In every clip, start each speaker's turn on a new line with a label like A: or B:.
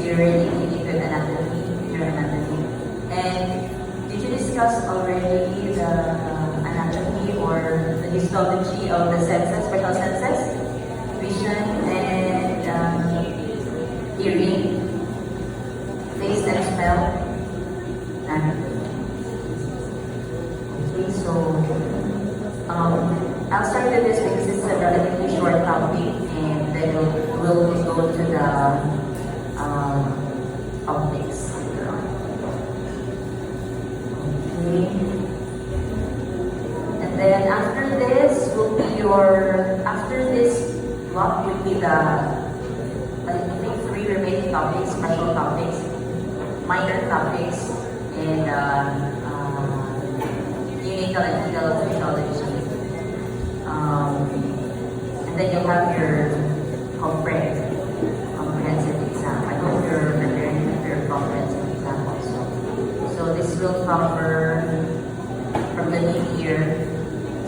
A: you already dealing with anatomy, your anatomy. And did you discuss already the anatomy or the histology of the senses, special senses? Vision and hearing, taste and smell. Okay, so I'll start with this because it's a relatively short topic, and then we'll go to the topics later on. Okay. And then after this will be after this block will be the, I think, 3 remaining topics, special topics, minor topics, and neonatal and fetal physiology. And then you'll have your comprehensive exam. I hope you're preparing for your comprehensive exam also. So this will cover from the mid-year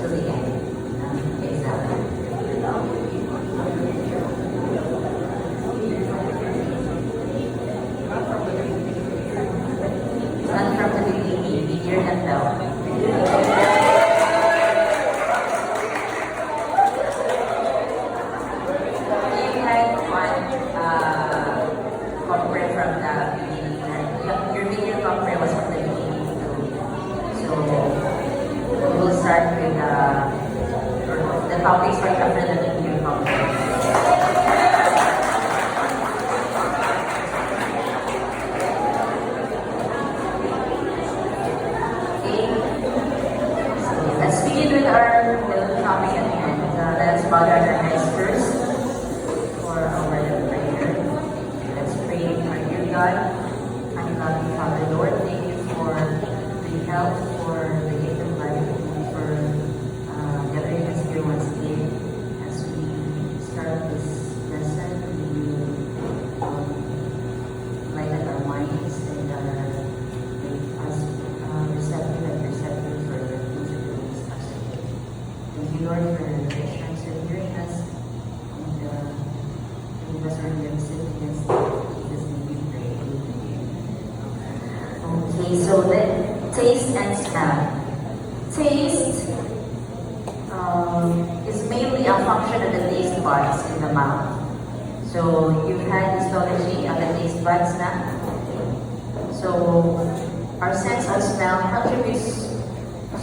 A: to the end exam. Not from the beginning, mid-year and now. Topics right after the mid-year conference. Okay, so let's begin with our little topic at hand. Let's bow down our heads first for our word of prayer. Let's pray for you, God. Honey, loving Father, Lord, thank you for the help, for the gift of life, and for gathering us here once again. As we start this lesson, we lighten our minds and make us receptive and receptive for the things that we discuss today. Thank you, Lord, for the assurance of hearing us and giving us our recipients. In Jesus' name we pray. Okay, so then taste and smell. Taste is mainly a function of the taste buds in the mouth. So you've had histology of the taste buds now. So our sense of smell contributes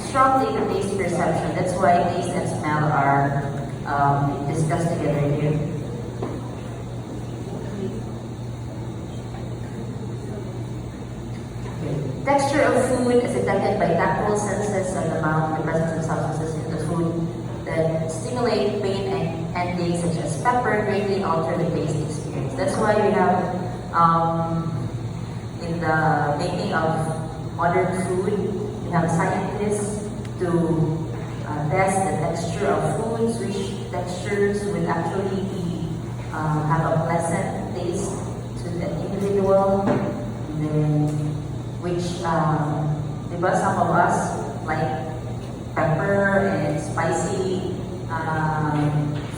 A: strongly to taste perception. That's why taste and smell are discussed together here. Texture of food is detected by tactile senses of the mouth, the presence of substances in the food that stimulate pain and taste, such as pepper, greatly alter the taste experience. That's why we have, in the making of modern food, we have scientists to test the texture of foods, which textures would actually have a pleasant taste to the individual, and then which some of us like pepper and spicy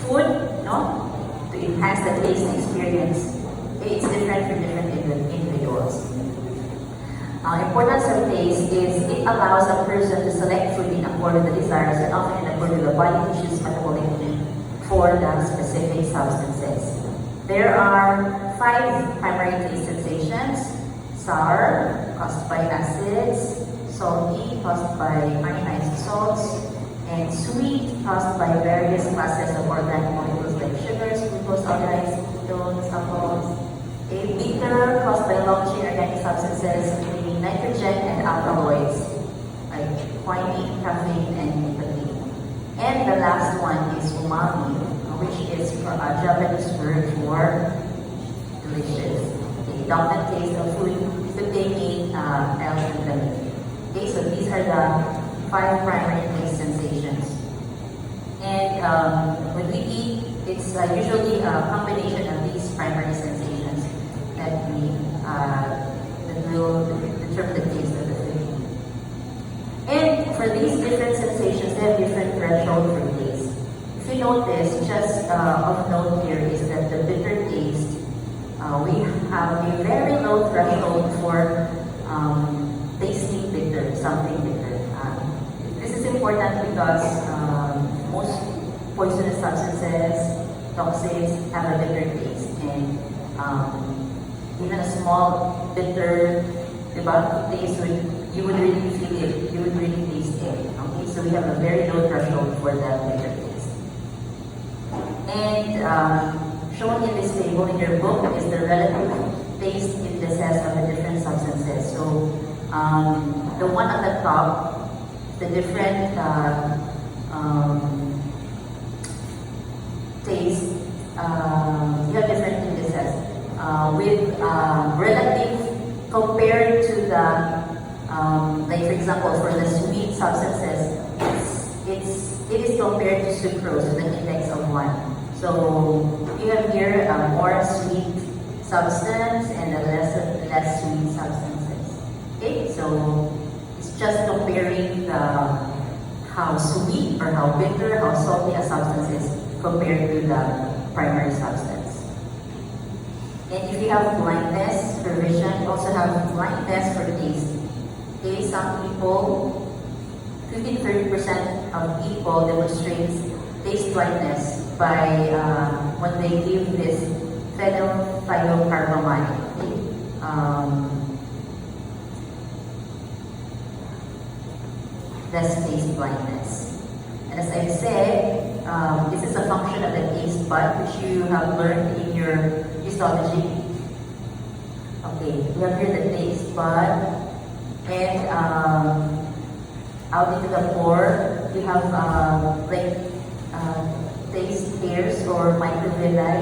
A: food, no? To enhance the taste experience. It's different for different individuals. Importance of taste is it allows a person to select food in accord with the desires and often in accord with the body tissue's metabolic need for the specific substances. There are 5 primary taste sensations: sour, caused by acids; salty, caused by ionized salts; and sweet, caused by various classes of organic molecules like sugars, glucose, aldehydes, ketones, alcohols; bitter, caused by long-chain organic substances including nitrogen and alkaloids like quinine, caffeine, and nicotine. And the last one is umami, which is a Japanese word for delicious. The dominant taste of food containing L-glutamine. Okay, so these are the 5 primary taste sensations. And when we eat, it's usually a combination of these primary sensations that will determine the taste of the food. And for these different sensations, they have different threshold for taste. If you notice, just of note here is that the bitter taste, we have a very low threshold for tasting bitter, something bitter. This is important because most poisonous substances, toxins, have a bitter taste. And even a small bitter taste, you would really feel it, you would really taste it. Okay, so we have a very low threshold for the bitter taste. And shown in this table in your book is the relative taste indices of the different substances. So the one on the top, the different taste, you have different indices with relative compared to the, like for example, for the sweet substances, it is compared to sucrose with an index of 1. So you have here a more sweet substance and a less sweet substances. Okay, so it's just comparing how sweet or how bitter, how salty a substance is compared to the primary substance. And if you have blindness for vision, you also have blindness for taste. Okay, some people, 15-30% of people demonstrates taste blindness by when they give this phenylphylocarbamide. That's taste blindness. And as I've said, this is a function of the taste bud, which you have learned in your histology. Okay, we have here the taste bud, and out into the pore, you have taste hairs or microvilli,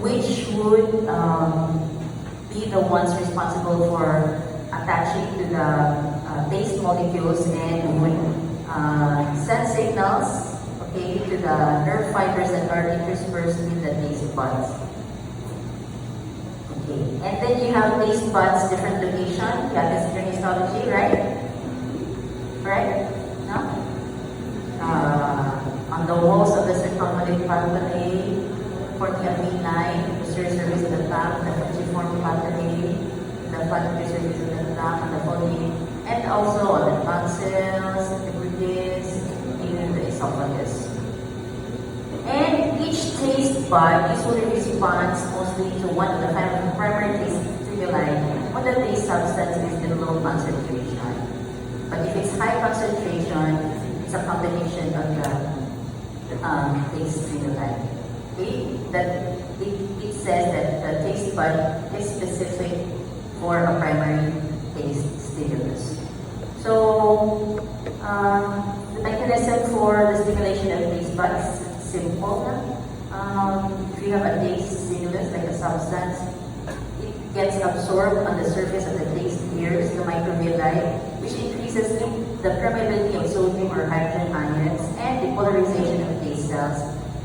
A: which would be the ones responsible for attaching to the taste molecules and would send signals, okay, to the nerve fibers that are interspersed in the taste buds. Okay, and then you have taste buds, different location. You have this in your histology, right? Right? No? On the walls of the circumambulate pathway, cornea V9, posterior surface of the tongue, the fusiform pathway, the pathway surface of the tongue, and the body, and also on the tonsils, the glutes, even the esophagus. And each taste bud usually responds mostly to one of the primary taste stimuli when the taste substance is in low concentration. But if it's high concentration, it's a combination of the taste stimuli. Okay? That it says that the taste bud is specific for a primary taste stimulus. So the mechanism for the stimulation of taste bud is simple. If you have a taste stimulus like a substance, it gets absorbed on the surface of the taste hairs, the microvilli, which increases the permeability of sodium or hydrogen ions and the polarization of taste cells.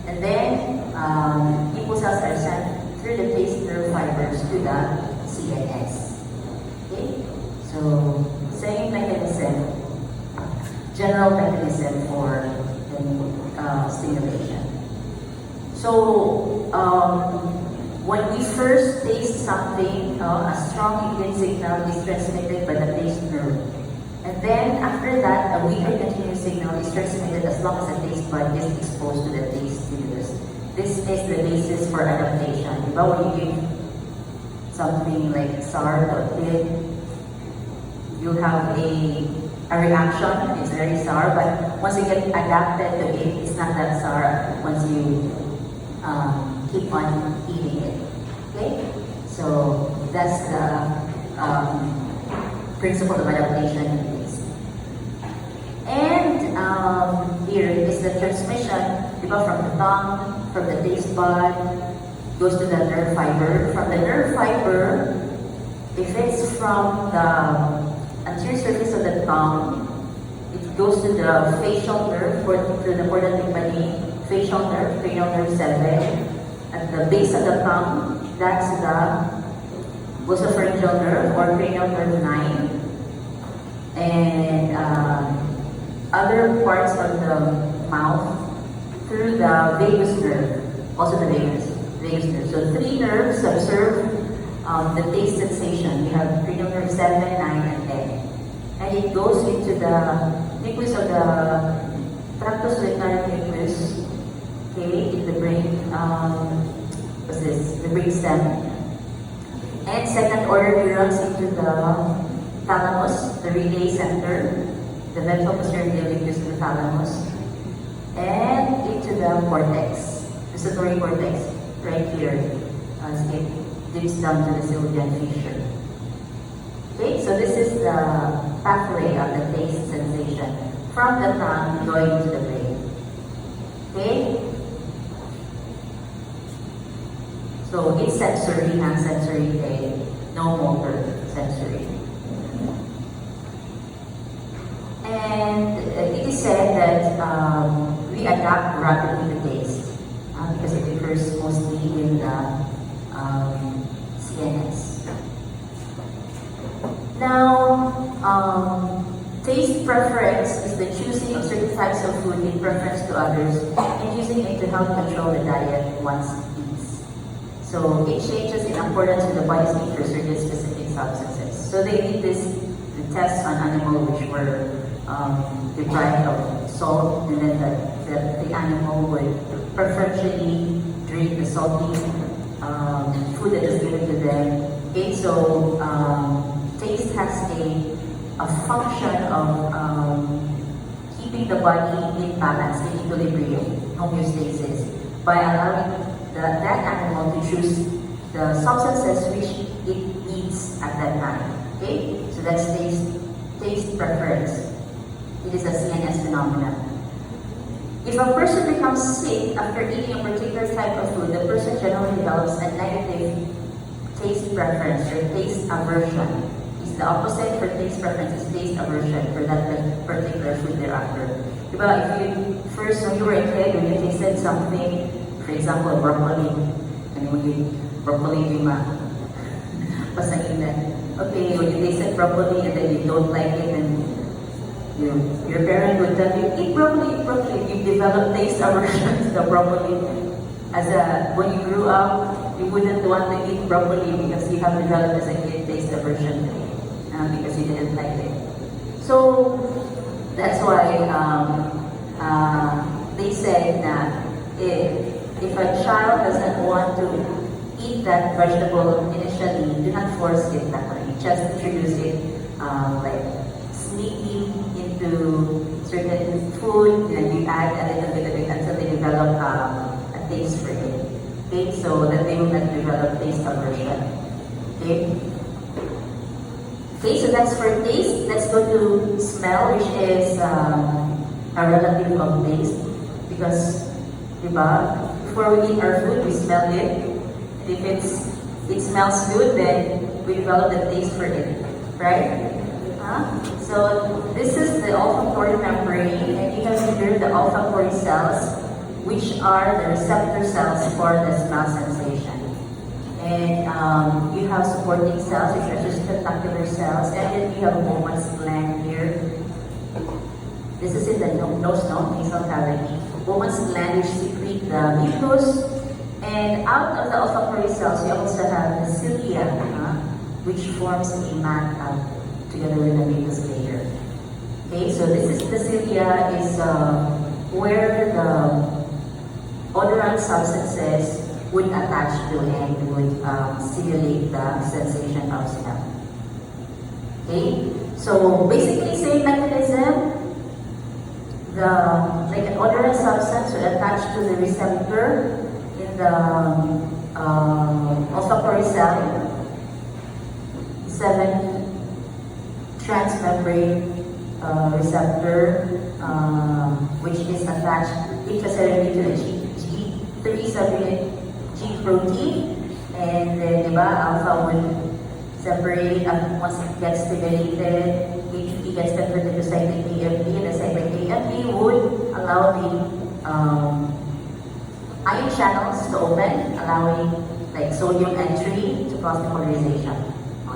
A: And then impulse cells are sent through the taste nerve fibers to the CNS. Okay? So, same mechanism, general mechanism for the stimulation. So, when we first taste something, a strong immune signal is transmitted by the taste nerve. And then after that, a weaker continuous signal is transmitted as long as the taste bud is exposed to the taste stimulus. This is the basis for adaptation. If when you give something like sour to a kid, you'll have a reaction. It's very sour, but once you get adapted to it, it's not that sour once you keep on eating it. Okay? So that's the principle of adaptation in taste. And here is the transmission, from the tongue, from the taste bud, goes to the nerve fiber. From the nerve fiber, if it's from the anterior surface of the tongue, it goes to the facial nerve, to the portal tympani, facial nerve, cranial nerve 7. At the base of the tongue, that's the glosopharyngeal nerve or cranial nerve 9. And other parts of the mouth through the vagus nerve, also the vagus nerve. So 3 nerves observe the taste sensation. We have cranial nerve 7, 9, and 10. And it goes into the nucleus of the tractus solitary nucleus, okay, in the brain, what's this? The brain stem. And second order neurons into the thalamus, the relay center, the ventral posterior nucleus of the thalamus, and into the cortex, the sensory cortex, right here, as it dips down to the sylvian fissure. Okay, so this is the pathway of the taste sensation from the tongue going to the brain. Okay? So it's sensory, non-sensory, okay? No motor, sensory. And it is said that we adapt rapidly to taste because it occurs mostly in the CNS. Now, taste preference is the choosing of certain types of food in preference to others and using it to help control the diet one eats. So it changes in accordance with the body's need for certain specific substances. So they did the tests on animals which were deprived of salt, and then the animal would preferentially drink the salty food that is given to them. Okay, so taste has a function of keeping the body in balance, in equilibrium, homeostasis, by allowing that animal to choose the substances which it needs at that time. Okay, so that's taste preference. It is a CNS phenomenon. If a person becomes sick after eating a particular type of food, the person generally develops a negative taste preference or taste aversion. It's the opposite for taste preference is taste aversion for that particular food thereafter. If you first, when you were a kid, when you tasted something, for example, broccoli, and when you broccoli, pasangin that. Okay, when you tasted broccoli and then you don't like it, and your parent would tell you, eat broccoli, eat broccoli. You develop taste aversion to the broccoli. When you grew up, you wouldn't want to eat broccoli because you have developed as a kid taste aversion because you didn't like it. So that's why they said that if a child doesn't want to eat that vegetable initially, do not force it that way. Just introduce it like sneaking into certain food, and you add a little bit of it until they develop a taste for it. Okay, so that they will not develop taste aversion. Okay. Okay, so that's for taste. Let's go to smell, which is a relative of taste. Because, before we eat our food, we smell it. If it smells good, then we develop the taste for it, right? So this is the olfactory membrane, and you have here the olfactory cells, which are the receptor cells for the smell sensation. And you have supporting cells, which are just conductive cells, and then you have Bowman's gland here. This is in the nose, nasal cavity. Bowman's gland, which secrete the mucus. And out of the olfactory cells, you also have the cilia, which forms a mat together with the mucus layer. Okay, so this is the cilia, is where the odorant substances would attach to and would stimulate the sensation of smell. Okay, so basically same mechanism. Like an odorant substance would attach to the receptor in the olfactory cell. 7 transmembrane receptor, which is attached intracellularly to the G3 subunit G protein, and then alpha would separate once it gets stimulated. ATP gets converted to cyclic AMP, and the cyclic AMP would allow the ion channels to open, allowing like sodium entry to cause depolarization.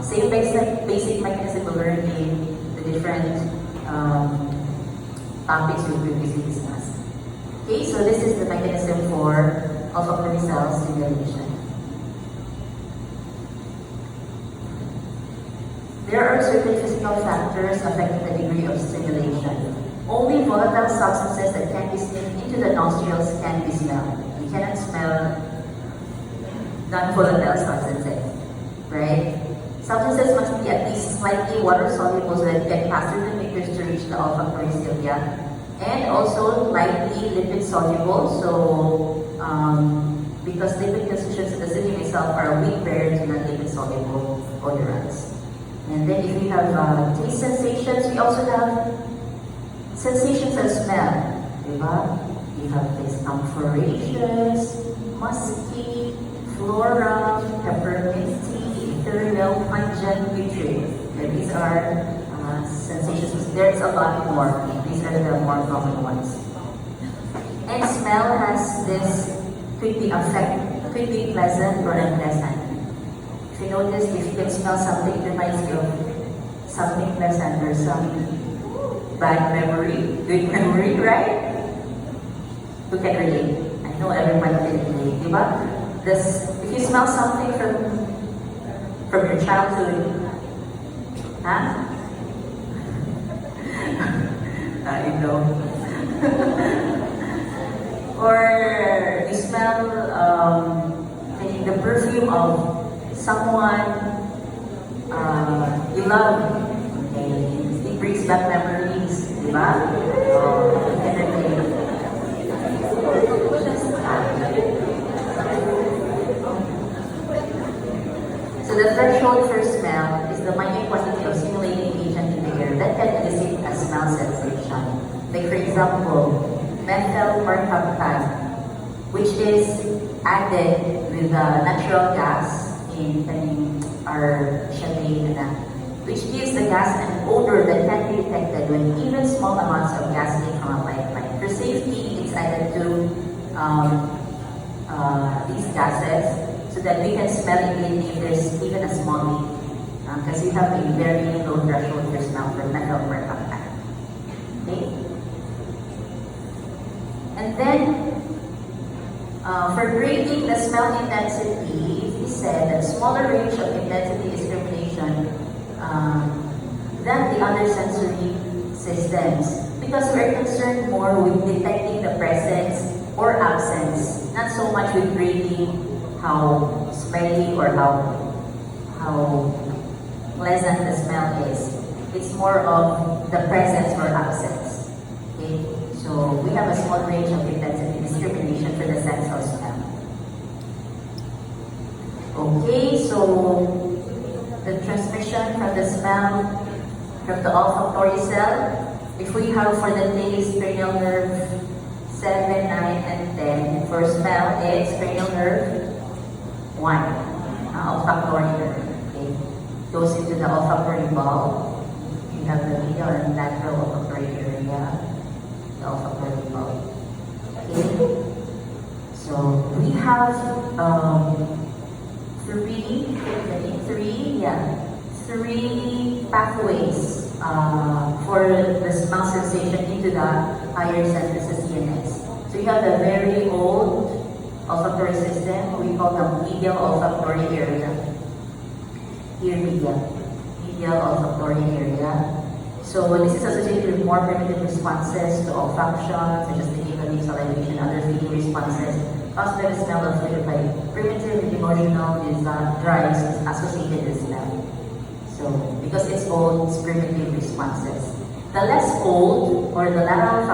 A: Same basic mechanism we learned in the different topics we previously discussed. Okay, so this is the mechanism for olfactory cell stimulation. There are certain physical factors affecting the degree of stimulation. Only volatile substances that can be seen into the nostrils can be smelled. You cannot smell non-volatile substances, right? Substances must be at least slightly water-soluble so that it can pass through the mucus to reach the olfactory cilia, and also lightly lipid-soluble. So, because lipid constituents of the cilia itself are weak barriers to non-lipid-soluble odorants. And then if we have taste sensations, we also have sensations of smell. Diba? We have discomfortations, musky, floral, pepperminty, ethereal, pungent, putrid. These are sensations. There's a lot more. These are the more common ones. And smell has this, could be pleasant or unpleasant. If you notice, if you can smell something, it reminds you of something pleasant or some bad memory, good memory, right? Who can relate? I know everybody can relate, diba? If you smell something from your childhood, huh? You know. Or you smell the perfume of someone you love. Okay? It brings back memories, diba? So the threshold for smell is the minute quantity of stimulating agent in the air that can elicit a smell sensation. Like for example, methyl mercaptan, which is added with natural gas in our champagne, which gives the gas an odor that can be detected when even small amounts of gas leak from a pipeline. For safety, it's added to these gases so that we can smell it if there's even a small leak. Because we have a very low threshold for smell for methyl mercaptan. Okay? And then, for grading the smell intensity, we said that smaller range of intensity discrimination than the other sensory systems, because we're concerned more with detecting the presence or absence, not so much with grading how smelly or how pleasant the smell is. It's more of the presence or absence. Okay? So we have a small range of intensity discrimination for the sense of smell. Okay, so the transmission from the smell from the olfactory cell, if we have for the taste, cranial nerve 7, 9, and 10. For smell, it's cranial nerve 1, olfactory nerve. Okay, goes into the olfactory bulb. You have the medial and lateral olfactory area. Olfactory bulb. Okay, so we have three pathways for the smell sensation into the higher senses, the CNS. So you have the very old olfactory system. We call them medial olfactory area. Here, medial olfactory area. So this is associated with more primitive responses to olfaction, such as nicotine, salivation, other feeling responses, caused by the smell of fluid by primitive emotional drives associated with smell. So, because it's old, it's primitive responses. The less old, or the lateral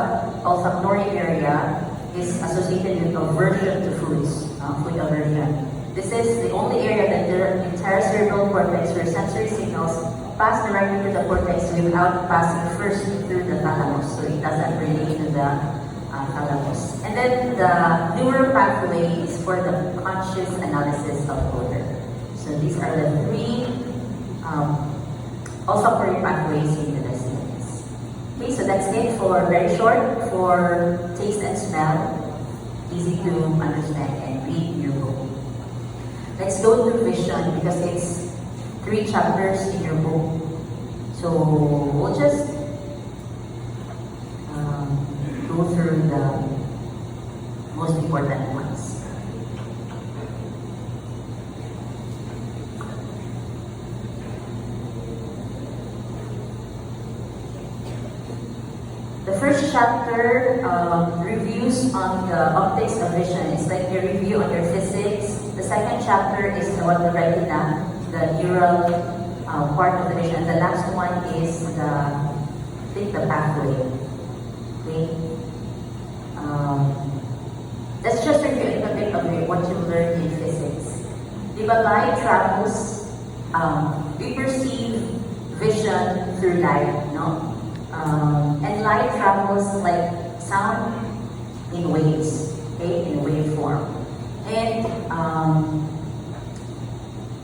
A: olfactory area, is associated with aversion to foods, food aversion. This is the only area that the entire cerebral cortex where sensory signals pass directly to the cortex without passing first through the thalamus. So it doesn't relate to the thalamus. And then the neural pathway is for the conscious analysis of odor. So these are the three olfactory pathways into the CNS. Okay, so that's it for very short for taste and smell. Easy to understand and read your book. Let's go to vision because it's 3 chapters in your book. So we'll just go through the most important ones. first chapter reviews on the optics of vision. It's like a review on your physics. The second chapter is about the retina, the neural part of the vision. And the last one is the pathway. Okay. Let's just review a bit of what you learned in physics. Diba, light travels, we perceive vision through light, no? And light travels like sound in waves, okay, in wave form. And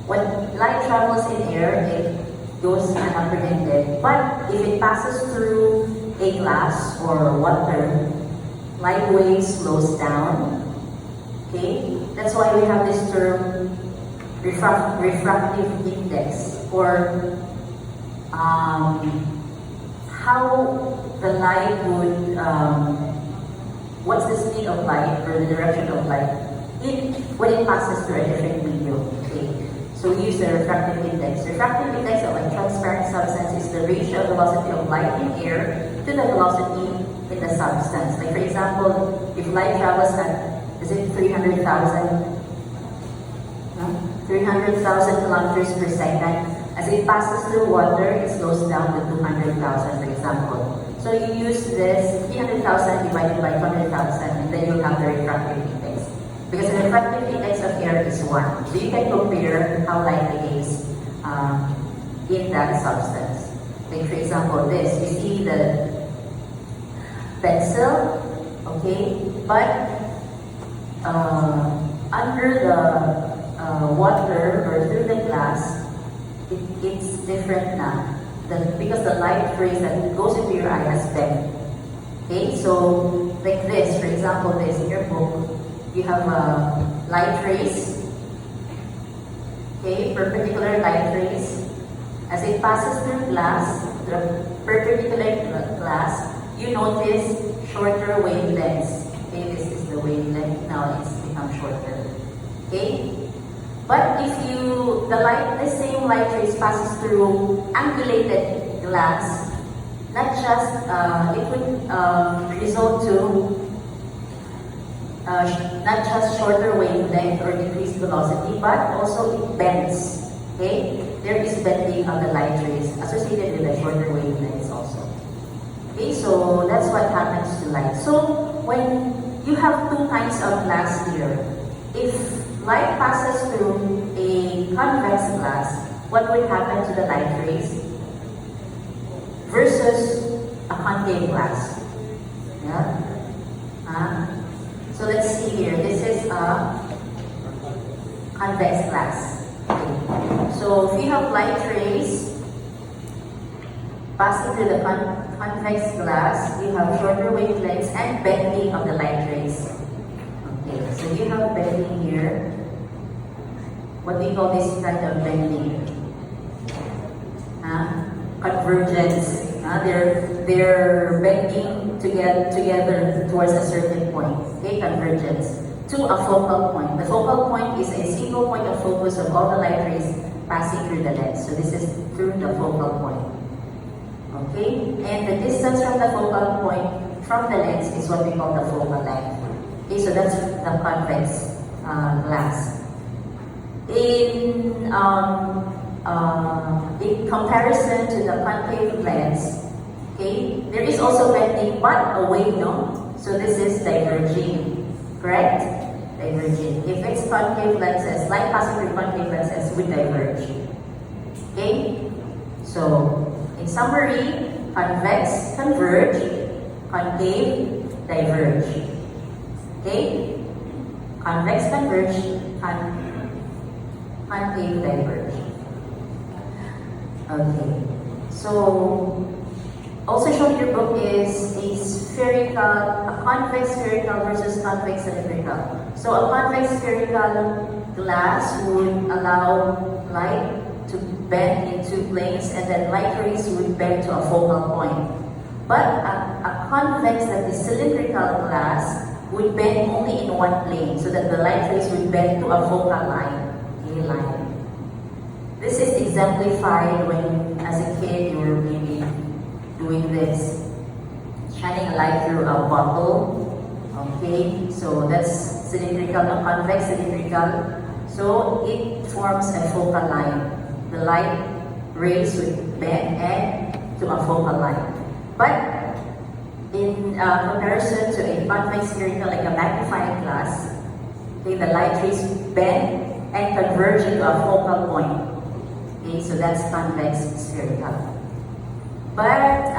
A: when light travels in air, it goes unapprehended. But if it passes through a glass or water, light wave slows down. Okay, that's why we have this term refractive index, or how the light would, what's the speed of light or the direction of light when it passes through a different medium. Okay, so we use the refractive index. Refractive index of a transparent substance is the ratio of velocity of light in air to the velocity in the substance. Like for example, if light travels at, is it 300,000 kilometers per second, as it passes through water, it slows down to 200,000, for example. So you use this 300,000 divided by 200,000, and then you have the refractive index. Because the refractive index of air is 1. So you can compare how light behaves in that substance. Like for example, this, you see the pencil, okay, but under the water or through the glass, it's different now. Because the light rays that goes into your eye has bent. Okay, so like this, for example, this in your book, you have light rays, okay, perpendicular light rays. As it passes through glass, the perpendicular glass, you notice shorter wavelengths. Okay, this is the wavelength, now it's become shorter. Okay? But if the same light rays passes through angulated glass, not just, it would result to not just shorter wavelength or decreased velocity, but also it bends. Okay? There is bending of the light rays associated with the shorter wavelengths also. Okay, so that's what happens to light. So when you have two kinds of glass here, if light passes through a convex glass, what would happen to the light rays versus a concave glass? Yeah. So let's see here. This is a convex glass. Okay. So if you have light rays passing through the convex glass, you have shorter wavelengths and bending of the light rays. Okay, so you have bending here. What do you call this kind of bending? Convergence. They're bending together towards a certain point. Okay, convergence to a focal point. The focal point is a single point of focus of all the light rays passing through the lens. So this is through the focal point. Okay, and the distance from the focal point from the lens is what we call the focal length. Okay, so that's the convex glass. In comparison to the concave lens, okay, there is also bending, but away, no? So this is diverging, correct? Diverging. If it's concave lenses, light passing through concave lenses would diverge. Okay? So, in summary, convex, converge, concave, diverge. Okay? Convex, converge, concave, diverge. Okay. So, also shown in your book is a convex spherical versus convex cylindrical. So a convex spherical glass would allow light to bend into planes, and then light rays would bend to a focal point. But a convex that is cylindrical glass would bend only in one plane, so that the light rays would bend to a focal line, a line. This is exemplified when, as a kid, you were maybe doing this, shining a light through a bottle. Okay, so that's cylindrical, not convex, cylindrical. So it forms a focal line. The light rays would bend and to a focal line. But in comparison to a convex spherical, like a magnifying glass, okay, the light rays bend and converge into a focal point. Okay, so that's convex spherical. But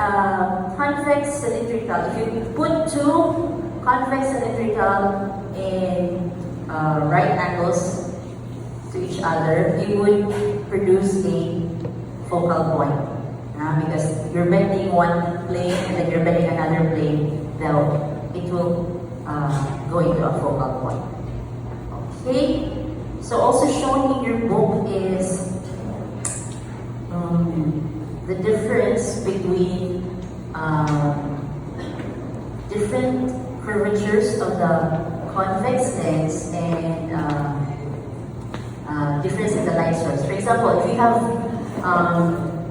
A: convex cylindrical, if you put two convex cylindrical in right angles to each other, you would produce a focal point. Because you're bending one plane and then you're bending another plane, it will go into a focal point. Okay? So also shown in your book is the difference between different curvatures of the convex lens and difference in the light source. For example, if you have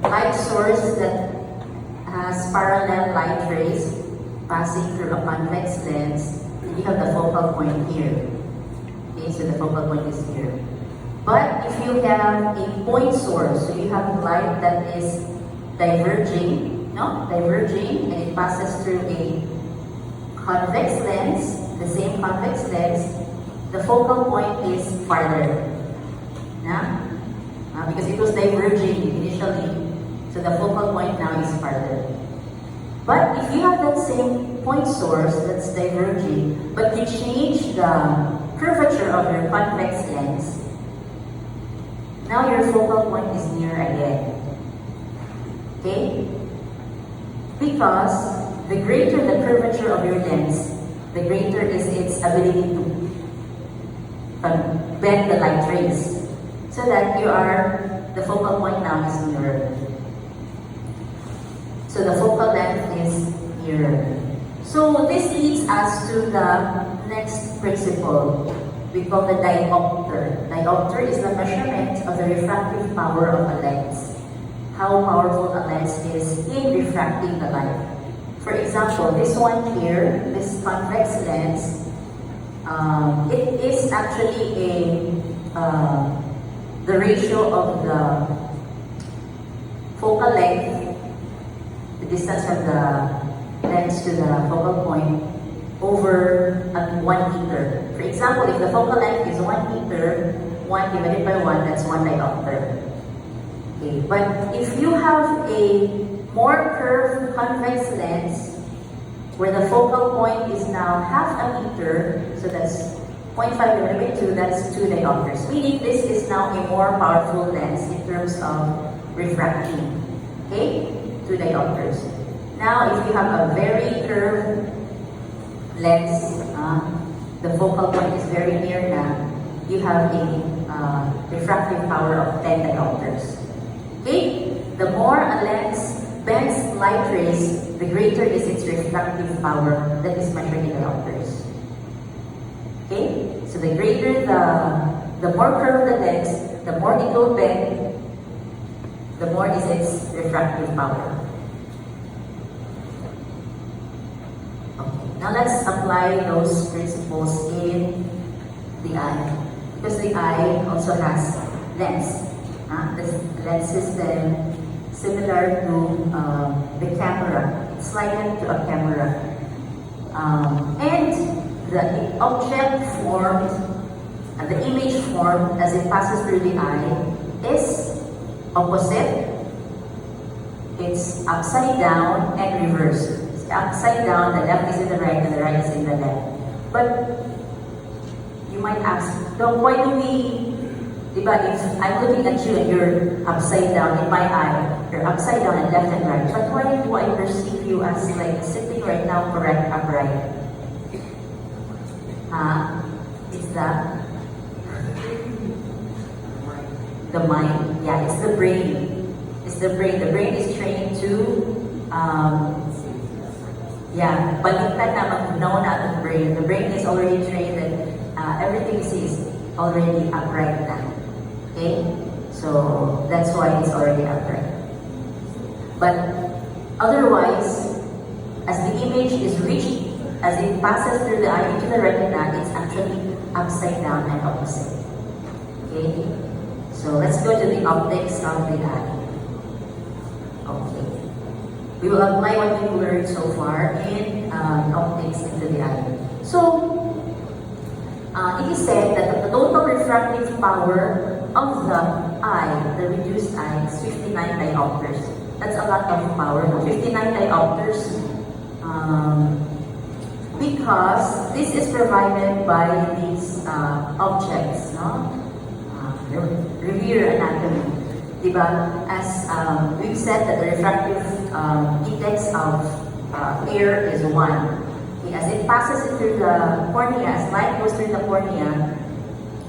A: light source that has parallel light rays passing through a convex lens, you have the focal point here. Okay, so the focal point is here. But if you have a point source, so you have light that is diverging, and it passes through a convex lens, the same convex lens, the focal point is farther. Because it was diverging initially, so the focal point now is farther. But if you have that same point source that's diverging, but you change the curvature of your convex lens, now your focal point is near again. Okay? Because the greater the curvature of your lens, the greater is its ability to bend the light rays. So that the focal point now is nearer. So the focal length is nearer. So this leads us to the next principle. We call the diopter. Diopter is the measurement of the refractive power of a lens. How powerful a lens is in refracting the light. For example, this one here, this convex lens, it is actually the ratio of the focal length, the distance from the lens to the focal point, over 1 meter. For example, if the focal length is 1 meter, 1 divided by 1, that's 1 diopter. Okay. But if you have a more curved convex lens, where the focal point is now half a meter, so that's 0.5 divided by 2, that's 2 diopters. Meaning this is now a more powerful lens in terms of refracting. Okay? 2 diopters. Now, if you have a very curved lens, the focal point is very near now, you have a refractive power of 10 diopters. Okay? The more a lens bends light rays, the greater is its refractive power that is measured in diopters. Okay? So the greater the more curved the lens, the more it will bend, the more is its refractive power. Now let's apply those principles in the eye. Because the eye also has lens. The lens system similar to the camera. It's likened to a camera. And the object formed, the image formed as it passes through the eye is opposite. It's upside down and reverse. Upside down, the left is in the right and the right is in the left. But you might ask, why do we, if I'm looking at you and you're upside down in my eye, you're upside down and left and right, but why do I perceive you as like sitting right now correct upright? Is that the mind? Yeah, it's the brain. It's the brain. The brain is trained to baliktad na mag-know na ang brain. The brain is already trained that everything you see is already upright na. Okay? So, that's why it's already upright. But, otherwise, as the image is reached as it passes through the eye into the retina, it's actually upside down and opposite. Okay? So let's go to the optics of the eye. Okay. We will apply what we've learned so far in optics into the eye. So, it is said that the total refractive power of the eye, the reduced eye, is 59 diopters. That's a lot of power, no? 59 diopters. Because this is provided by these objects, no? Revere anatomy. Diba? As we've said that the refractive index of air is 1. Okay, as it passes through the cornea, as light goes through the cornea,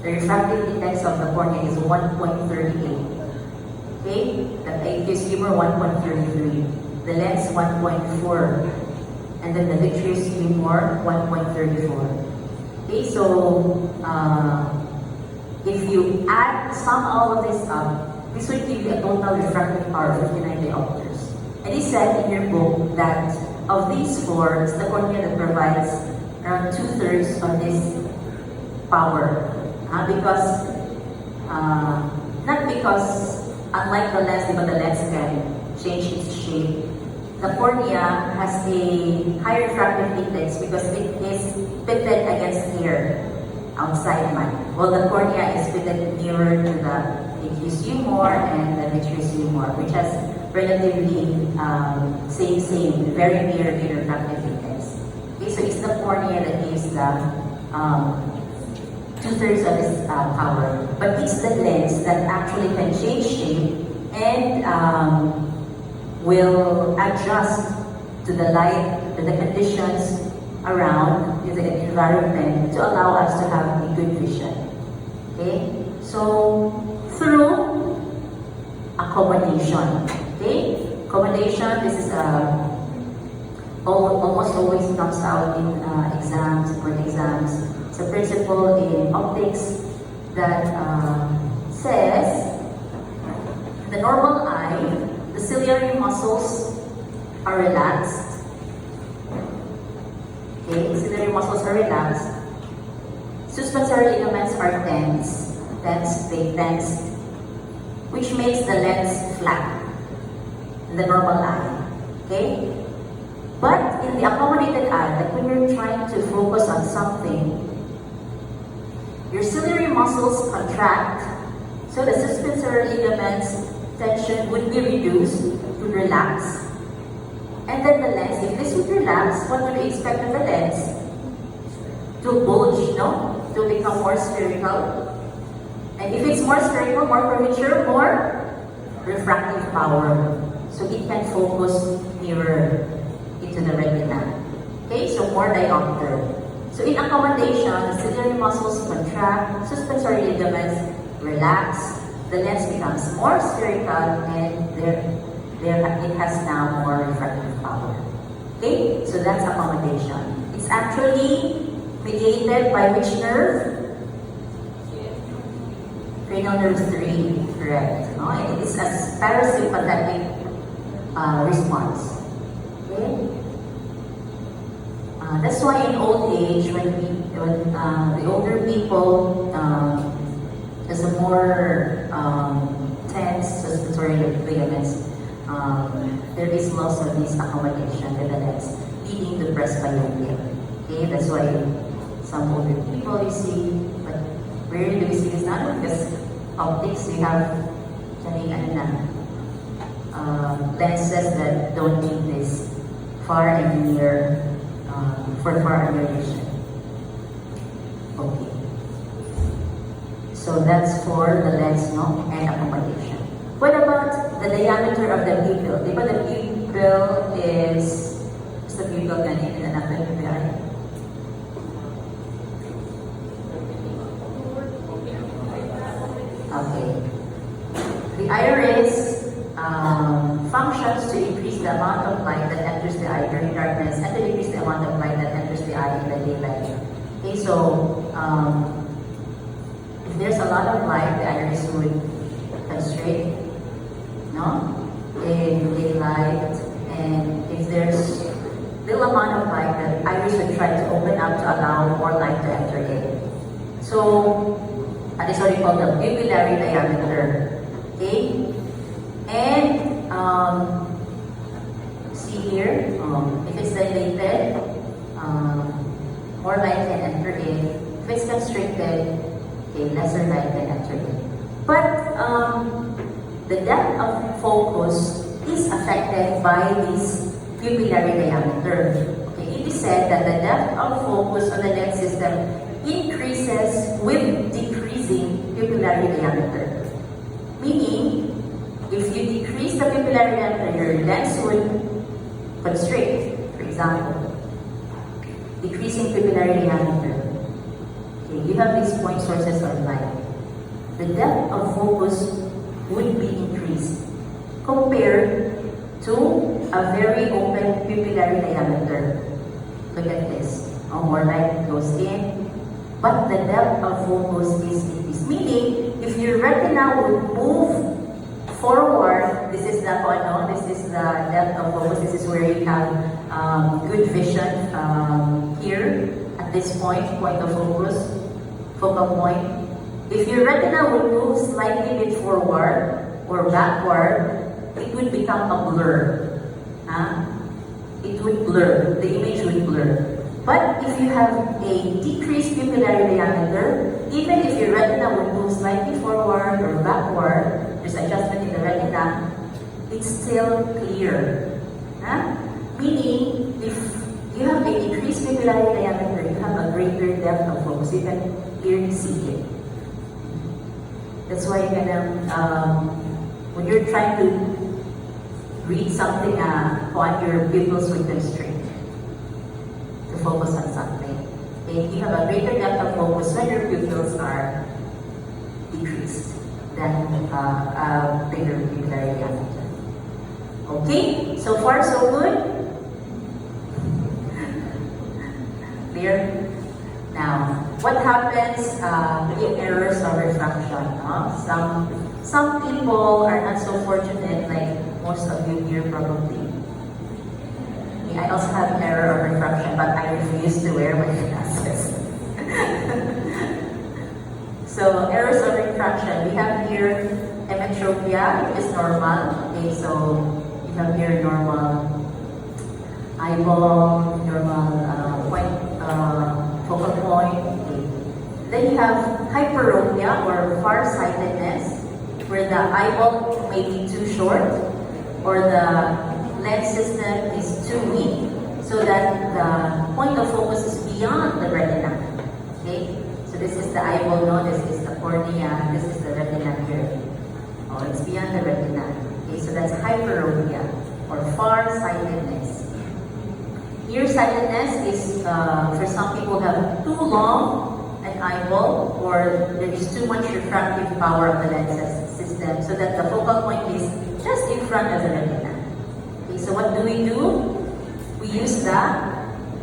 A: the refractive index of the cornea is 1.38. Okay? The aqueous humor 1.33. The lens 1.4. And then the vitreous humor 1.34. Okay, so if you sum all of this up, this would give you a total refractive power of 59 diopters. And it said in your book that of these four, it's the cornea that provides around 2/3 of this power. Not because, unlike the lens, but the lens can change its shape. The cornea has a high refractive index because it is pitted against air outside man. Well, the cornea is pitted nearer to the aqueous humor and the vitreous humor, which has relatively same, very near to refractive index. Okay, so it's the cornea that gives the 2/3 of its power. But it's the lens that actually can change shape and will adjust to the light, to the conditions around, to the environment, to allow us to have a good vision. Okay? So, through accommodation. Okay? Accommodation, this is almost always comes out in exams, board exams. It's a principle in optics that says the normal eye, the ciliary muscles are relaxed. Okay, ciliary muscles are relaxed. Suspensory ligaments are tense, which makes the lens flat in the normal eye. Okay? But in the accommodated eye, like when you're trying to focus on something, your ciliary muscles contract, so the suspensory ligaments tension would be reduced to relax. And then the lens, if this would relax, what would we expect of the lens? To bulge, no? To become more spherical. And if it's more spherical, more curvature, more refractive power. So it can focus nearer into the retina. Okay, so more diopter. So in accommodation, the ciliary muscles contract, suspensory ligaments relax, the lens becomes more spherical, and it has now more refractive power. Okay, so that's accommodation. It's actually mediated by which nerve? Cranial nerve 3, correct. No? It is a parasympathetic response. Okay? That's why in old age, when the older people, there's a more tense suspensory ligaments, there is loss of this accommodation to the lens, leading to presbyopia. Okay, that's why some older people you see, but rarely do we see this now because optics, we have lenses that don't need this far and near, for far and near vision. Okay. So that's for the lens, no, and accommodation. What about the diameter of the pupil? Diba the pupil is, what's the pupil ganyan in anatomy? Okay. The iris functions to increase the amount of light that enters the eye during darkness and to decrease the amount of light that enters the eye in the daylight. Okay, so if there's a lot of light, the iris would constrict, no? In daylight, and if there's little amount called the pupillary diameter. Okay? And see here, if it's dilated, more light can enter in. If it's constricted, okay, lesser light can enter in. But the depth of focus is affected by this pupillary diameter. Okay, it is said that the depth of focus on the lens system increases with decreasing pupillary diameter. Meaning, if you decrease the pupillary diameter, your lens would constrict, for example. Decreasing pupillary diameter. Okay, you have these point sources of light. The depth of focus would be increased compared to a very open pupillary diameter. Look at this. More light goes in, but the depth of focus is increased. Meaning, if your retina would move forward, this is the depth of focus. This is where you have good vision here at this point of focus, focal point. If your retina would move slightly bit forward or backward, it would become a blur. It would blur. The image would blur. But if you have a decreased pupillary diameter, even if your retina would move slightly forward or backward, there's adjustment in the retina, it's still clear. Meaning, if you have a decreased pupillary diameter, you have a greater depth of focus. You can clearly see it. That's why when you're trying to read something on your pupils would constrict to focus on something. If you have a greater depth of focus when your pupils are decreased than a bigger pupillary diameter. Okay, so far so good? Clear? Now, what happens in errors of refraction? Some people are not so fortunate, like most of you here probably. I also have error of refraction, but I refuse to wear my glasses. So, errors of refraction. We have here emmetropia, which is normal. Okay, so you have here normal eyeball, normal focal point. Okay. Then you have hyperopia or farsightedness, where the eyeball may be too short or the lens system is too weak, so that the point of focus is beyond the retina. Okay? So this is the eyeball, no? This is the cornea, this is the retina here. Oh, it's beyond the retina. Okay, so that's hyperopia or farsightedness. Nearsightedness is for some people who have too long an eyeball, or there is too much refractive power of the lens system, so that the focal point is just in front of the retina. Okay, so what do? We use the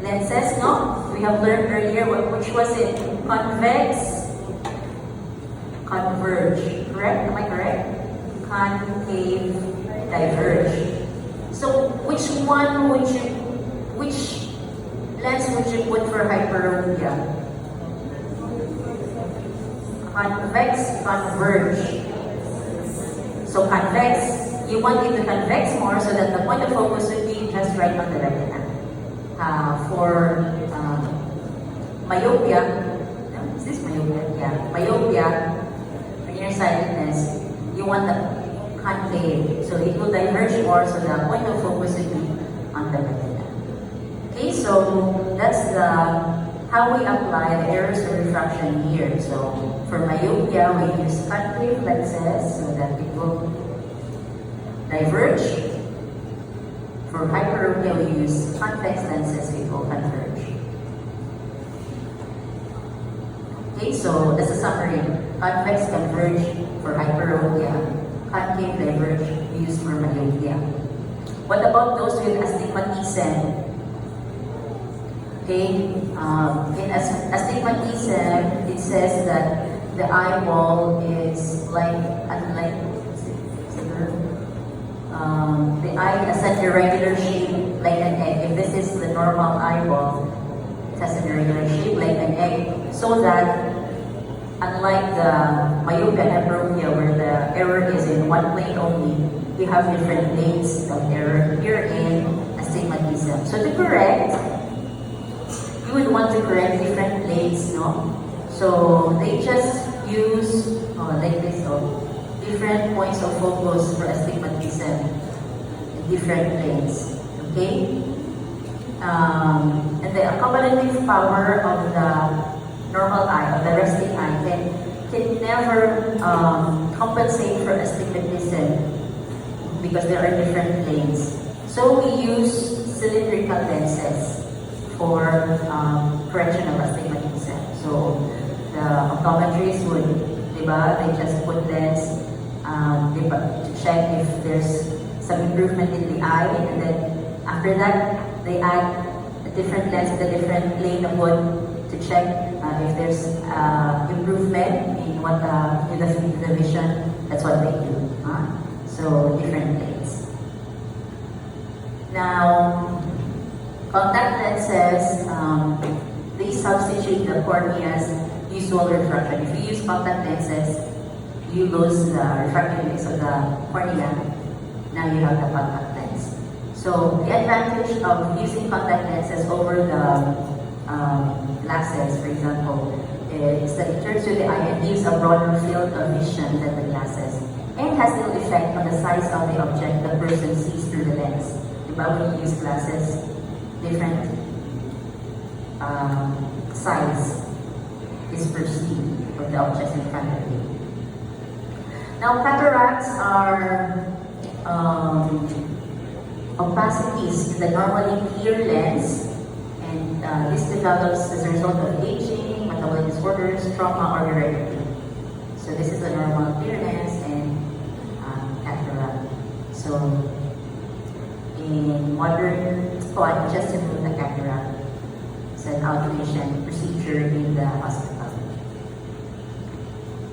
A: lenses, no? We have learned earlier, which was it? Convex, converge, correct? Am I correct? Concave, diverge. So which lens would you put for hyperopia? Convex, converge. So convex, you want it to convex more so that the point of focus would be just right on the retina. For myopia, no, is this myopia? Yeah, myopia, for nearsightedness, you want the concave. So it will diverge more so the point of focus would be on the retina. Okay, so that's how we apply the errors of refraction here. So for myopia, we use concave lenses so that it will diverge. For hyperopia, we use convex lenses, it will converge. Okay, so that's a summary. Convex converge for hyperopia. Concave diverge we use for myopia. What about those with astigmatism? Okay, in astigmatism, it says that the eyeball is the eye has an irregular shape like an egg. If this is the normal eyeball, it has an irregular shape like an egg, so that unlike the myopia and hyperopia where the error is in one plane only, we have different planes of error here in astigmatism. So to correct, you would want to correct different planes, no? So they just use like this, different points of focus for astigmatism in different planes. Okay? And the accommodative power of the normal eye, of the resting eye, can never compensate for astigmatism because there are different planes. So we use cylindrical lenses for correction of astigmatism. So the optometrists would, they just put lens to check if there's some improvement in the eye, and then after that, they add a different lens with a different plane of wood to check if there's improvement in what with the vision. That's what they do. So different planes. Now, contact lenses, they substitute the cornea's usual refraction. If you use contact lenses, you lose the refractive index of the cornea. Now you have the contact lens. So the advantage of using contact lenses over the glasses, for example, is that it turns to the eye and gives a broader field of vision than the glasses, and has little effect on the size of the object the person sees through the lens. When you use glasses, different size is perceived of the objects in front of you. Now, cataracts are opacities in the normally clear lens, and this develops as a result of aging, metabolic disorders, trauma, or heredity. So this is the normal clear lens and cataract. So in modern, just to remove the cataract, it's an outpatient procedure in the hospital.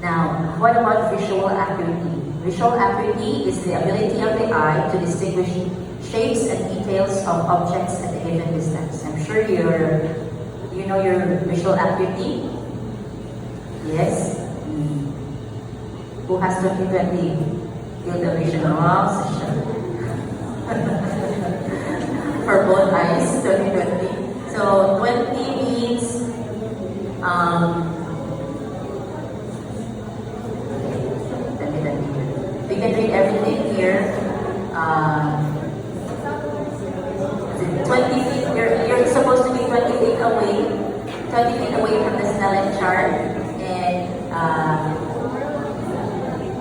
A: Now, what about visual acuity? Visual acuity is the ability of the eye to distinguish shapes and details of objects at a given distance. I'm sure you know your visual acuity. Yes? Who has 20/20 field of vision? For both eyes, 20/20. So 20 means we can read everything here. 20 feet, you're supposed to be 20 feet away, 20 feet away from the Snellen chart, and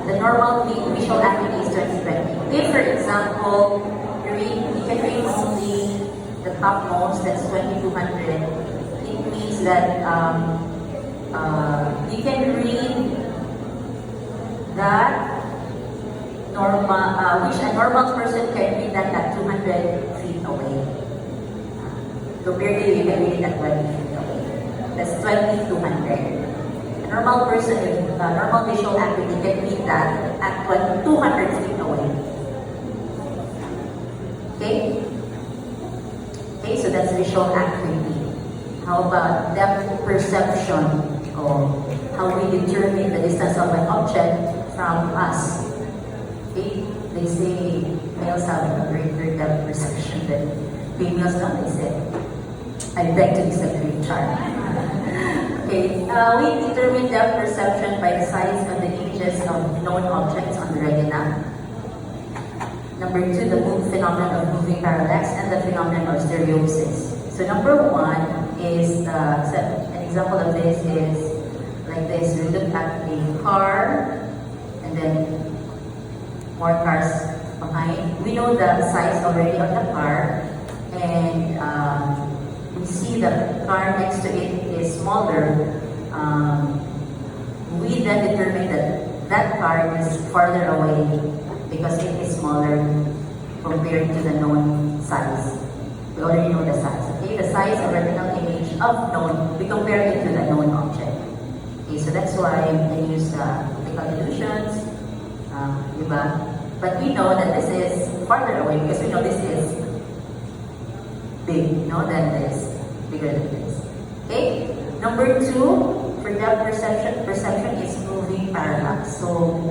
A: the normal visual acuity is 20/20. If, for example, you can read only the topmost, that's 2200, it means that you can read that which a normal person can read that at 200 feet away. Compared to you can read it at 20 feet away. That's 2200. A normal person with normal visual acuity can read that at 200 feet away. Okay? Okay, so that's visual acuity. How about depth perception, or how we determine the distance of an object from us? Okay? They say males have a greater depth perception than females, don't they say? I beg to disagree, Charlie. Okay, we determine depth perception by the size of the images of known objects on the retina. Number 2, the phenomenon of moving parallax, and the phenomenon of stereopsis. So number 1 is, an example of this is like this. We look at a car, and then more cars behind. We know the size already of the car, and we see the car next to it is smaller. We then determine that that car is farther away because it is smaller compared to the known size. We already know the size. Okay, the size of retinal image of known, we compare it to the known object. Okay, so that's why they use optical illusions, but we know that this is farther away because we know this is big, than this, bigger than this. Okay, number 2, for depth perception is moving parallax. So,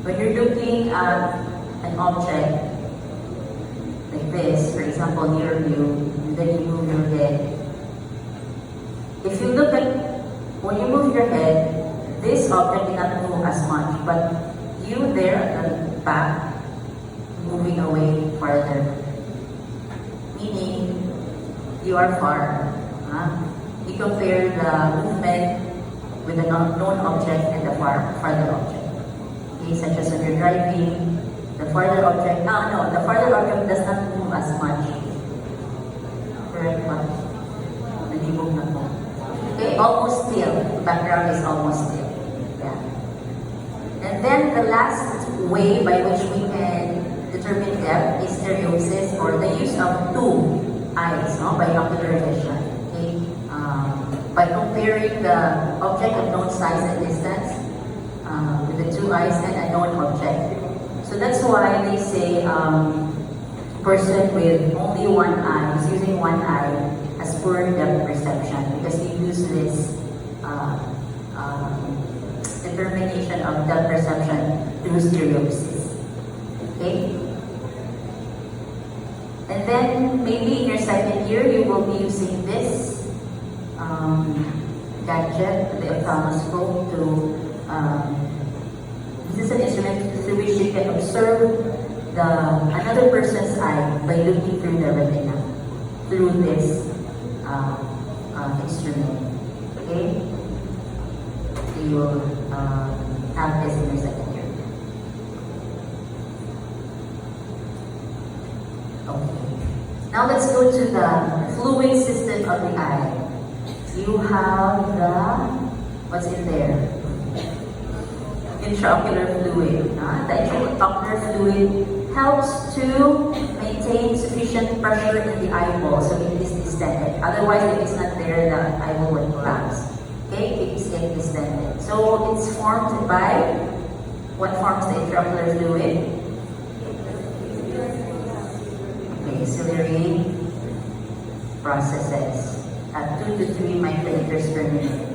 A: when you're looking at an object like this, for example, near you, and then you move your head. If you look at, when you move your head, this object will not move as much, but you there at the back, moving away farther. Meaning, you are far. You compare the movement with the known object and the farther object. Okay, such as when you're driving, the farther object, the farther object does not move as much. Correct ba? Nag-move na po. Okay, almost still. The background is almost still. Yeah. And then the last way by which we can determine depth is stereopsis, or the use of two eyes, binocular vision. Okay? By comparing the object of known size and distance with the two eyes and a known object. So that's why they say person with only one eye, is using one eye, has poor depth perception because they use this determination of depth perception through stereopsis. Okay? And then maybe in your second year, you will be using this gadget, the ophthalmoscope, this is an instrument through which you can observe another person's eye by looking through the retina, through this instrument. Okay? So you will have this in your second year. Okay. Now let's go to the fluid system of the eye. You have what's in there? Intraocular fluid. The intraocular fluid helps to maintain sufficient pressure in the eyeball so it is distended. Otherwise, if it's not there, the eyeball will collapse. Okay, it keeps it distended. So it's formed by, what forms the intraocular fluid? Okay, ciliary processes at 2 to 3 microliters per minute.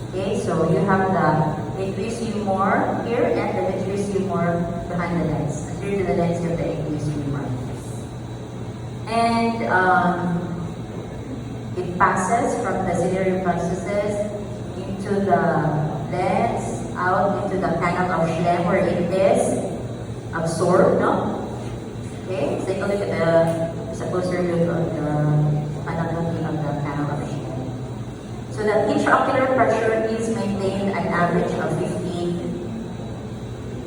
A: Okay, so you have the aqueous humor here and the vitreous humor behind the lens. Adhere to the lens, you have the aqueous humor. And it passes from the ciliary processes into the lens, out into the canal of Schlemm where it is absorbed, no? Okay, let's take a look at the closer look of the anatomy of the canal of Schlemm. So the intraocular pressure is maintained an average of 15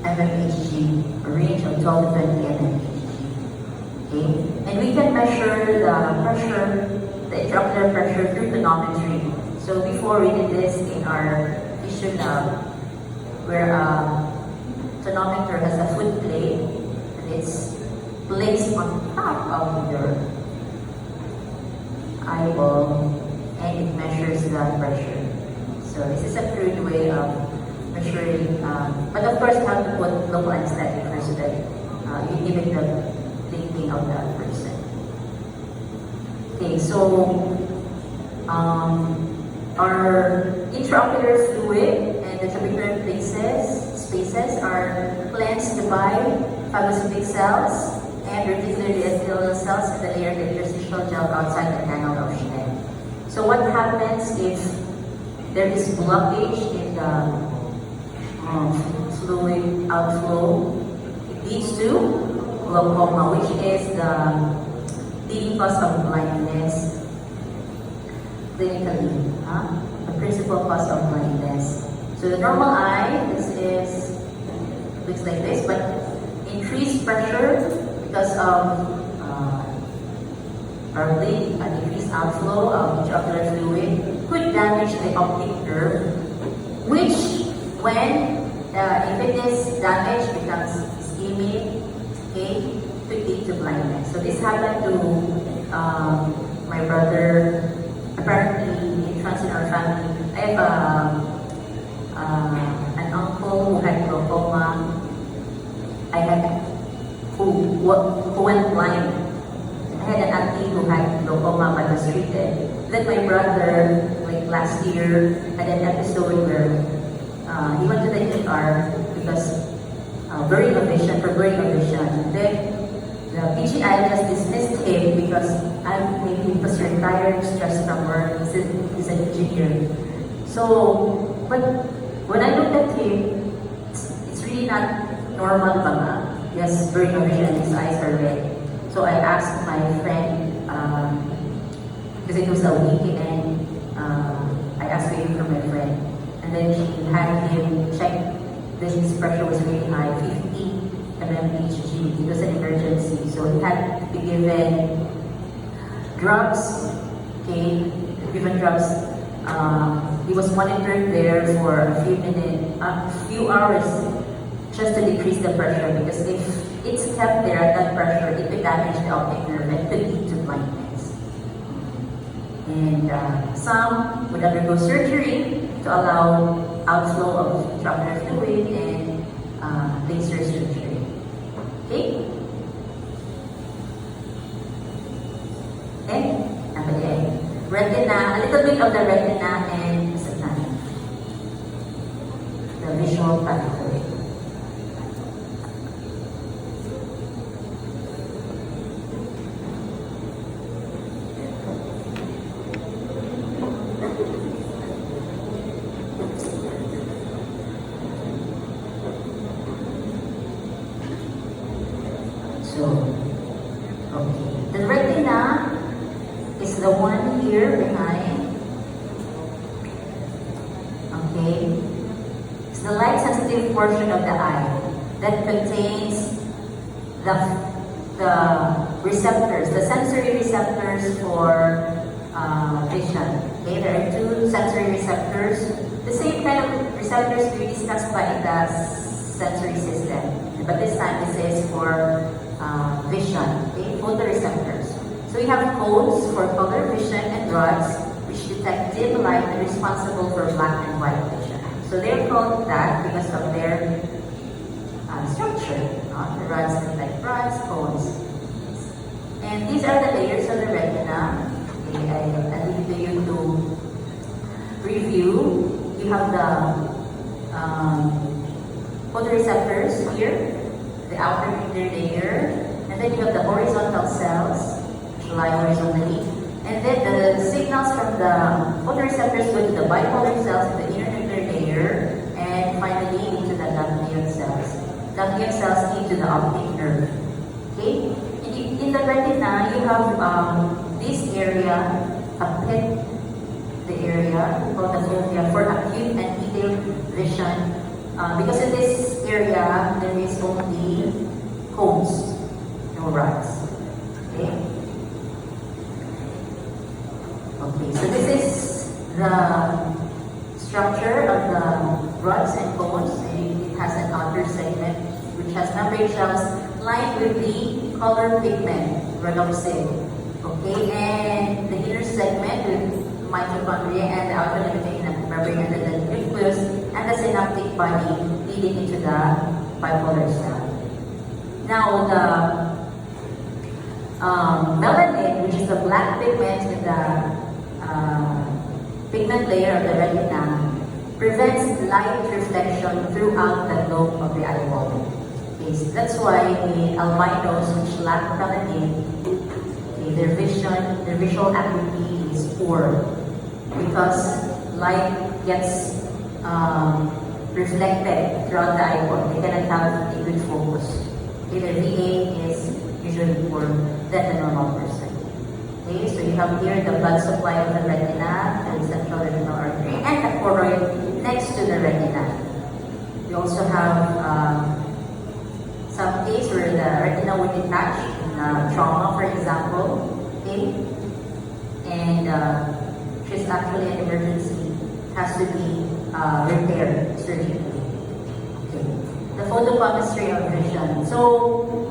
A: mmHg, a range of 12 to 20 mmHg. Okay? And we can measure the pressure, the intraocular pressure through tonometry. So before we did this in our vision lab, where a tonometer has a foot plate and it's placed on top of your eyeball and it measures the pressure. So this is a crude way of measuring, but of course you have to put local anesthetic first so that you give it the thinking of that person. Okay, so our intraocular fluid and the trabecular spaces are cleansed by phagocytic cells and reticular epithelial cells in the layered interstitial gel outside the canal of Schlemm. So what happens if there is blockage in the fluid outflow? It leads to glaucoma, which is the leading cause of blindness clinically, the principal cause of blindness. So the normal eye, looks like this, but increased pressure because of probably an increased outflow of intraocular fluid could damage the optic nerve, which when if it is damaged becomes ischemic, okay, could lead to blindness. So this happened to my brother. Apparently, in trans in our family, I have an uncle who had glaucoma. I had who went blind. I had an auntie who had glaucoma but was treated. then my brother, like last year, had an episode where he went to the ER because blurring of vision, for blurring of vision. Then the PGI just dismissed him because maybe he was retired, stressed from work. He's an engineer. So, but when I looked at him, it's really not normal ba. Yes, blurring of vision, his eyes are red. So I asked my friend, because it was a weekend, I asked for you from my friend. And then she had him check. His pressure was really high, 50 mmHg. It was an emergency. So he had to be given drugs, okay, given drugs. He was monitored there for a few hours just to decrease the pressure, because if it's kept there at that pressure, it could damage the optic nerve and could lead to blindness. And some would undergo surgery to allow outflow of intraocular fluid and laser surgery. Okay? Okay, retina, a little bit of the retina and the visual pathway. Okay. The retina is the one here behind. Okay. It's the light sensitive portion of the eye that contains the receptors, the sensory receptors for vision. Okay, there are two sensory receptors, the same kind of receptors we discussed by the sensory system, but this time this is for vision, okay, photoreceptors. So we have cones for color vision and rods which detect dim light and responsible for black and white vision. So they're called that because of their structure. The rods detect rods, cones. And these are the layers of the retina. Okay, I leave you to review. You have the photoreceptors here, the outer inner layer, and then you have the horizontal cells, which lie horizontally, and then the signals from the photoreceptors go to the bipolar cells in the inner layer, and finally into the ganglion cells. Ganglion cells lead to the optic nerve. Okay? In the retina, you have this area, a pit, the area called the fovea for acute and detailed vision. Because in this area, there is only cones, no rods. Okay? Okay, so this is the structure of the rods and cones. It has an outer segment which has membrane shells lined with the color pigment, rhodopsin. Okay, and the inner segment with mitochondria and the outer limiting membrane and the nucleus and the synaptic body leading into the bipolar cell. Now the melanin, which is the black pigment in the pigment layer of the retina, prevents light reflection throughout the globe of the eyeball. Okay, so that's why the albinos which lack melanin, okay, their visual acuity is poor because light gets reflected throughout the eyeball. They cannot have a good focus. Okay, their VA is usually poor than the normal person. Okay, so you have here the blood supply of the retina and central retinal artery and the choroid next to the retina. We also have some case where the retina would detach in trauma, for example. Okay, and it's actually an emergency. It has to be repaired surgically. Okay, the photochemistry of vision. So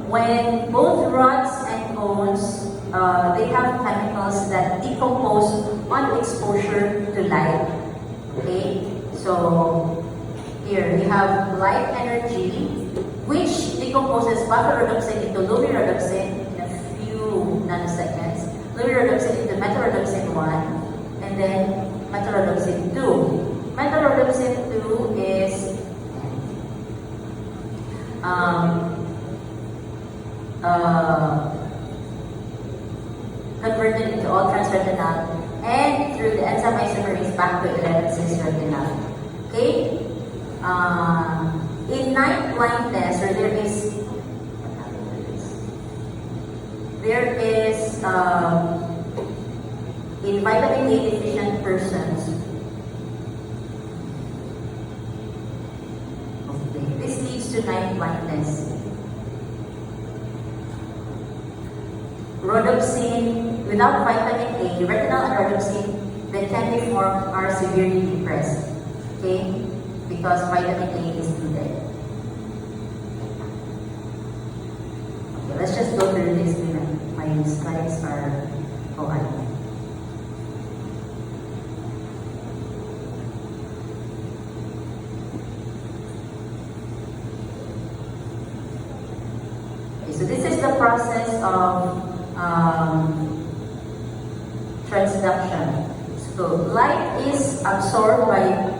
A: when both rods and cones they have chemicals that decompose on exposure to light. Okay, so here we have light energy, which decomposes beta rhodopsin into luminrhodopsin in a few nanoseconds. fluorhodopsin into metronidazole 1, and then metronidazole 2. Metronidazole 2 is converted into all transretinal and through the enzyme isomerase back to 11-cis-retinal. Okay? In night blindness, or there is in vitamin A deficient persons. Okay. This leads to night blindness. Rhodopsin, without vitamin A, retinal and rhodopsin that can be formed are severely depressed. Okay? Because vitamin A is needed. Okay, let's just go through this. My slides are on. Okay, so this is the process of transduction. So light is absorbed by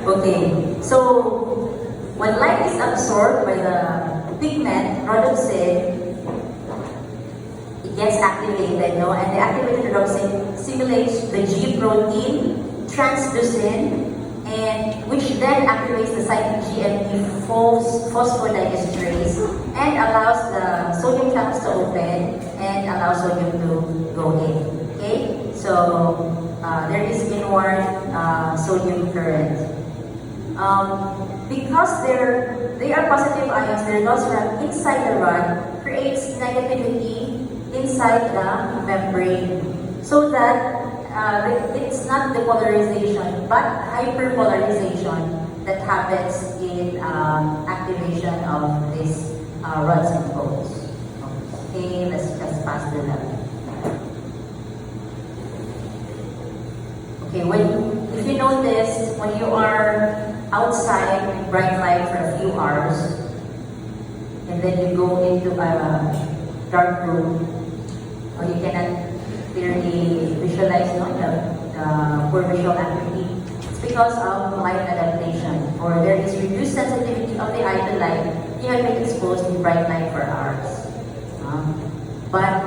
A: okay, so when light is absorbed by the pigment, rhodopsin, it gets activated, no? And the activated rhodopsin stimulates the G protein, transducin, and which then activates the cyclic GMP phosphodiesterase and allows the sodium channels to open and allows sodium to go in. Okay, so there is inward sodium current. Because they are positive ions, their loss from inside the rod creates negativity inside the membrane, so that it's not depolarization but hyperpolarization that happens in activation of these rods and cones. Okay, let's just pass the level. Okay, if you notice, when you are outside in bright light for a few hours, and then you go into a dark room, or you cannot clearly visualize the poor visual acuity. It's because of light adaptation, or there is reduced sensitivity of the eye to light. You have been exposed in bright light for hours. But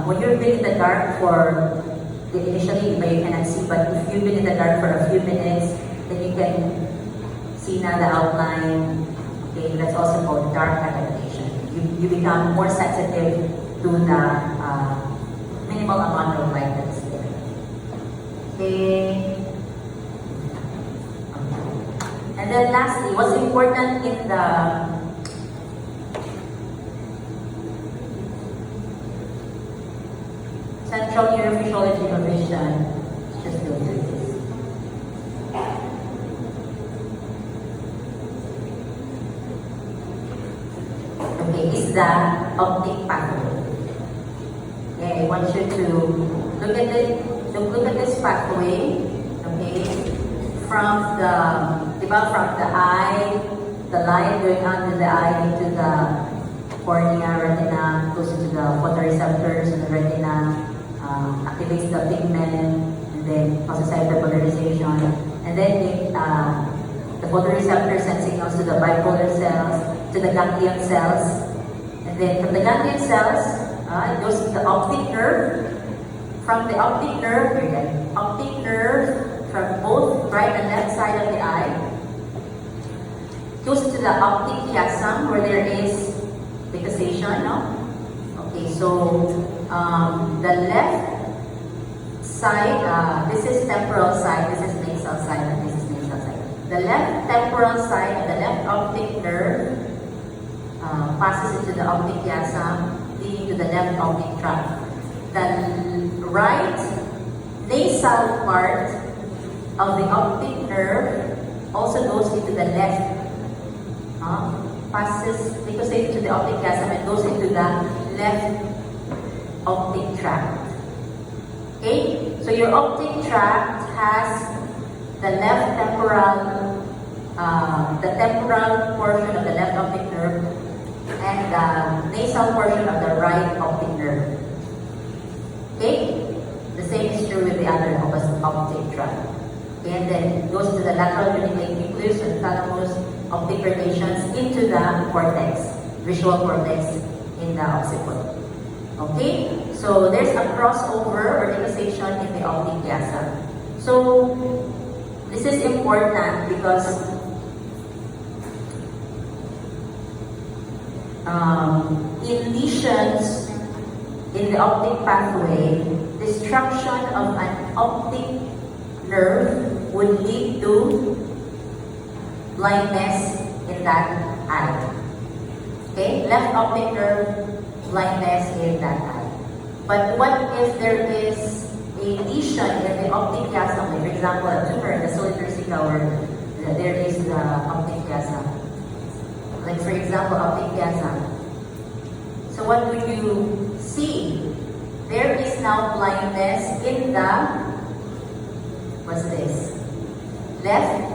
A: when you've been in the dark for initially, you cannot see, but if you've been in the dark for a few minutes, then you can see now the outline. Okay, that's also called dark adaptation. You become more sensitive to the minimal amount of light that is there. Okay. And then lastly, what's important in the central neurophysiology of vision, just go through this. Okay, is the optic pathway. Okay, I want you to look at it. Look at this pathway. Okay, from the eye, the light going out to the eye into the cornea, retina, goes into the photoreceptors in the retina, activates the pigment, and then causes hyperpolarization, and then the photoreceptor sends signals to the bipolar cells, to the ganglion cells, and then from the ganglion cells, it goes to the optic nerve. From the optic nerve, from both right and left side of the eye, goes to the optic chiasm where there is fixation, no? Okay, so the left side, this is temporal side, this is nasal side, and this is nasal side. The left temporal side, the left optic nerve, passes into the optic chiasm, leading to the left optic tract. The right nasal part of the optic nerve also goes into the left, passes, because into the optic chiasm and goes into the left optic tract. Okay, so your optic tract has the left temporal, the temporal portion of the left optic nerve and the nasal portion of the right optic nerve. Okay, the same is true with the other optic tract. Okay, and then it goes to the lateral unique nucleus and thalamus optic gradations into the cortex, visual cortex in the occiput. Okay, so there's a crossover or localization in the optic chiasm. So this is important because in lesions in the optic pathway, destruction of an optic nerve would lead to blindness in that eye. Okay, left optic nerve, blindness in that eye. But what if there is a lesion in the optic chiasm, like for example, a tumor in the solitary silica where there is the optic chiasm? Like for example, optic chiasm. So what would you see? There is now blindness in the, what's this? Left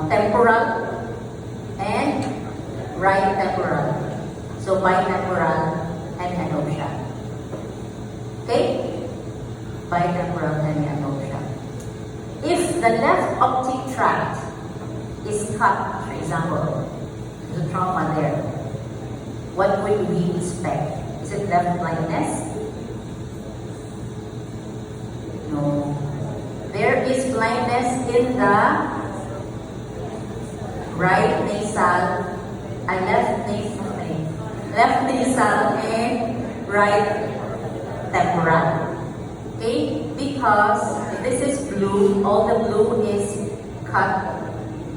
A: temporal and right temporal. So bitemporal hemianopsia. Okay? Bitemporal hemianopsia. If the left optic tract is cut, for example, there's a trauma there, what would we expect? Is it left blindness? No. There is blindness in the right nasal, left nasal and right temporal. Okay? Because if this is blue, all the blue is cut.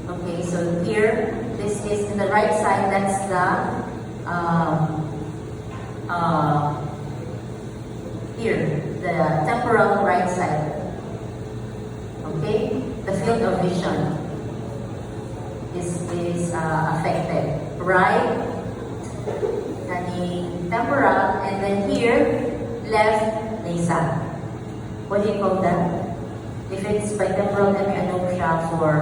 A: Okay, so here, this is in the right side, that's the here, the temporal right side. Okay? The field of vision is affected. Right, temporal, and then here, left nasal. What do you call that? If it's bitemporal hemianopsia for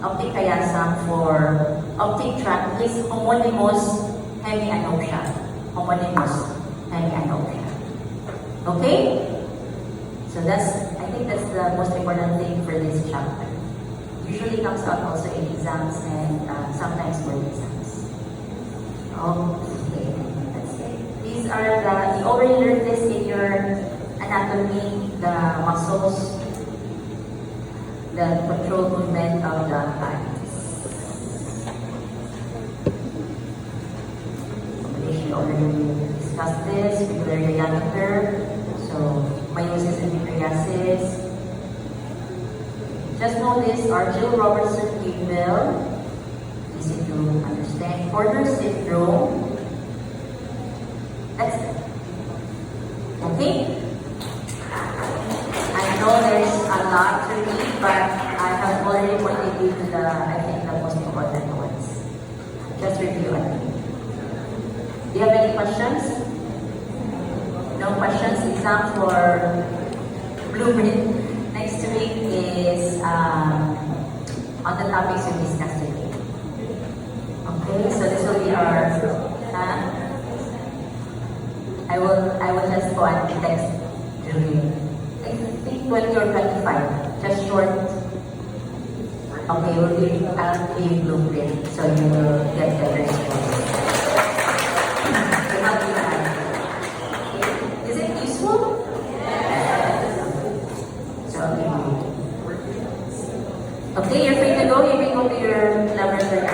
A: optic chiasm, for optic tract, is homonymous hemianopsia. Homonymous hemianopsia. Okay? So I think that's the most important thing for this chapter. Usually comes out also in exams and sometimes board exams. Okay, that's it. These are you already learned this in your anatomy, the muscles, the control movement of the hands. We already discussed this, pupillary diameter, so meiosis and mydriasis. Just know this, Argyll-Robertson Campbell, easy to understand. Porter syndrome. That's it. Okay? I know there's a lot to read, but I have already pointed you to I think, the most important ones. Just review it. Do you have any questions? No questions? Exam for blueprint. Next week is on the topics we discussed today. Okay, so this will be our. I will just go and text Julie. I think 20 or 25, just short. Okay, I'll give blueprint so you will get the response. Is it useful? Okay, you're free to go. You can go to your laboratory.